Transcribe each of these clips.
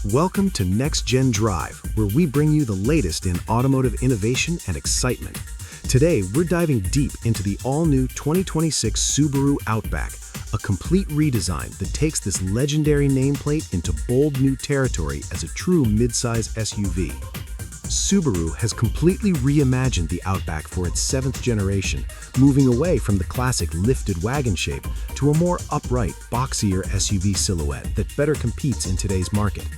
Welcome to NEXTGEN DRIVE, where we bring you the latest in automotive innovation and excitement. Today, we're diving deep into the all-new 2026 Subaru Outback, a complete redesign that takes this legendary nameplate into bold new territory as a true midsize SUV. Subaru has completely reimagined the Outback for its 7th generation, moving away from the classic lifted wagon shape to a more upright, boxier SUV silhouette that better competes in today's market.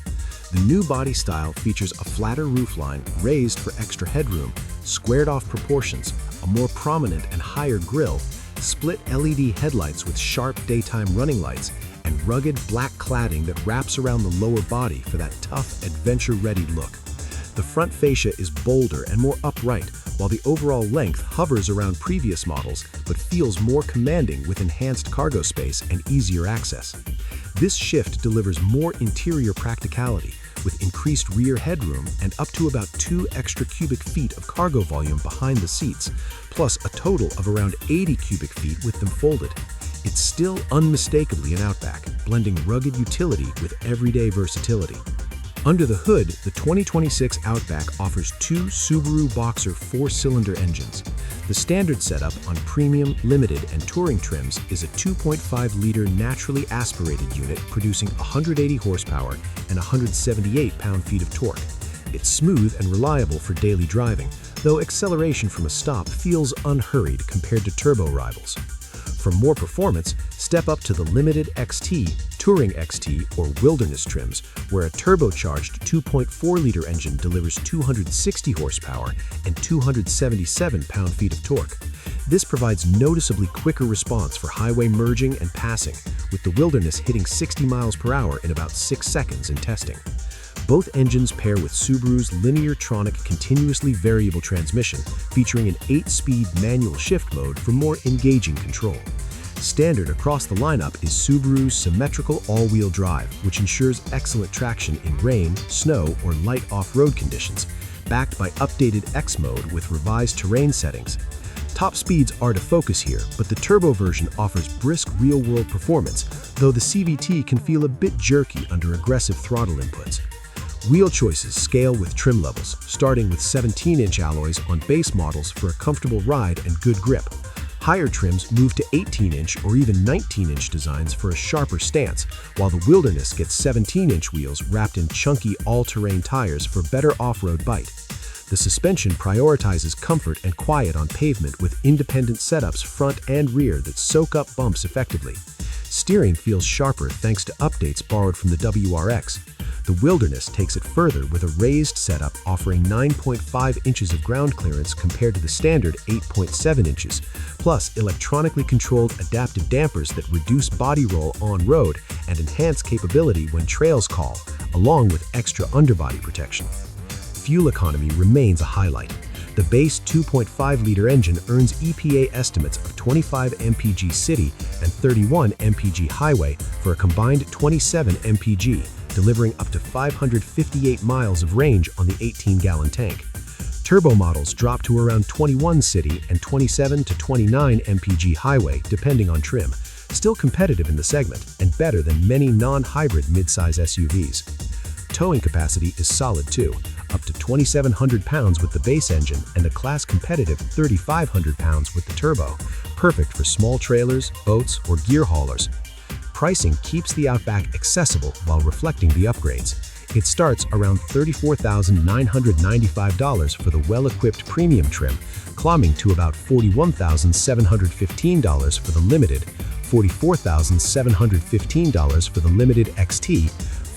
The new body style features a flatter roofline raised for extra headroom, squared-off proportions, a more prominent and higher grille, split LED headlights with sharp daytime running lights, and rugged black cladding that wraps around the lower body for that tough, adventure-ready look. The front fascia is bolder and more upright, while the overall length hovers around previous models but feels more commanding with enhanced cargo space and easier access. This shift delivers more interior practicality, with increased rear headroom and up to about 2 extra cubic feet of cargo volume behind the seats, plus a total of around 80 cubic feet with them folded. It's still unmistakably an Outback, blending rugged utility with everyday versatility. Under the hood, the 2026 Outback offers 2 Subaru Boxer 4-cylinder engines. The standard setup on premium, limited, and touring trims is a 2.5-liter naturally aspirated unit producing 180 horsepower and 178 pound-feet of torque. It's smooth and reliable for daily driving, though acceleration from a stop feels unhurried compared to turbo rivals. For more performance, step up to the Limited XT, Touring XT, or Wilderness trims, where a turbocharged 2.4-liter engine delivers 260 horsepower and 277 pound-feet of torque. This provides noticeably quicker response for highway merging and passing, with the Wilderness hitting 60 miles per hour in about 6 seconds in testing. Both engines pair with Subaru's Linear-tronic continuously variable transmission, featuring an 8-speed manual shift mode for more engaging control. Standard across the lineup is Subaru's symmetrical all-wheel drive, which ensures excellent traction in rain, snow, or light off-road conditions, backed by updated X mode with revised terrain settings. Top speeds are to focus here, but the turbo version offers brisk real-world performance, though the CVT can feel a bit jerky under aggressive throttle inputs. Wheel choices scale with trim levels, starting with 17-inch alloys on base models for a comfortable ride and good grip. Higher trims move to 18-inch or even 19-inch designs for a sharper stance, while the Wilderness gets 17-inch wheels wrapped in chunky all-terrain tires for better off-road bite. The suspension prioritizes comfort and quiet on pavement with independent setups front and rear that soak up bumps effectively. Steering feels sharper thanks to updates borrowed from the WRX. The Wilderness takes it further with a raised setup offering 9.5 inches of ground clearance compared to the standard 8.7 inches, plus electronically controlled adaptive dampers that reduce body roll on-road and enhance capability when trails call, along with extra underbody protection. Fuel economy remains a highlight. The base 2.5-liter engine earns EPA estimates of 25 mpg city and 31 mpg highway for a combined 27 mpg, delivering up to 558 miles of range on the 18-gallon tank. Turbo models drop to around 21 city and 27 to 29 mpg highway, depending on trim, still competitive in the segment and better than many non-hybrid midsize SUVs. Towing capacity is solid too, up to 2,700 pounds with the base engine and a class-competitive 3,500 pounds with the turbo, perfect for small trailers, boats, or gear haulers. Pricing keeps the Outback accessible while reflecting the upgrades. It starts around $34,995 for the well-equipped premium trim, climbing to about $41,715 for the limited, $44,715 for the limited XT,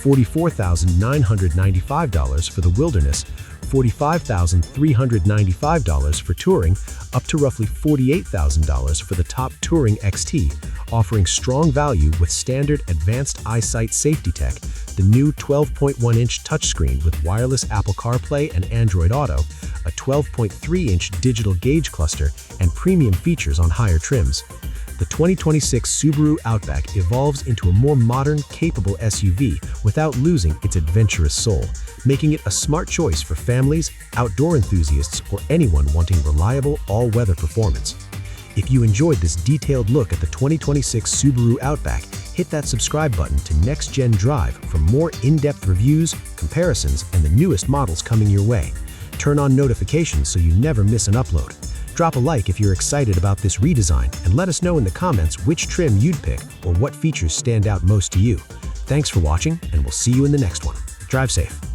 $44,995 for the Wilderness, $45,395 for touring, up to roughly $48,000 for the top touring XT, offering strong value with standard advanced EyeSight safety tech, the new 12.1-inch touchscreen with wireless Apple CarPlay and Android Auto, a 12.3-inch digital gauge cluster, and premium features on higher trims. The 2026 Subaru Outback evolves into a more modern, capable SUV without losing its adventurous soul, making it a smart choice for families, outdoor enthusiasts, or anyone wanting reliable, all-weather performance. If you enjoyed this detailed look at the 2026 Subaru Outback, hit that subscribe button to NEXTGEN Drive for more in-depth reviews, comparisons, and the newest models coming your way. Turn on notifications so you never miss an upload. Drop a like if you're excited about this redesign, and let us know in the comments which trim you'd pick or what features stand out most to you. Thanks for watching, and we'll see you in the next one. Drive safe.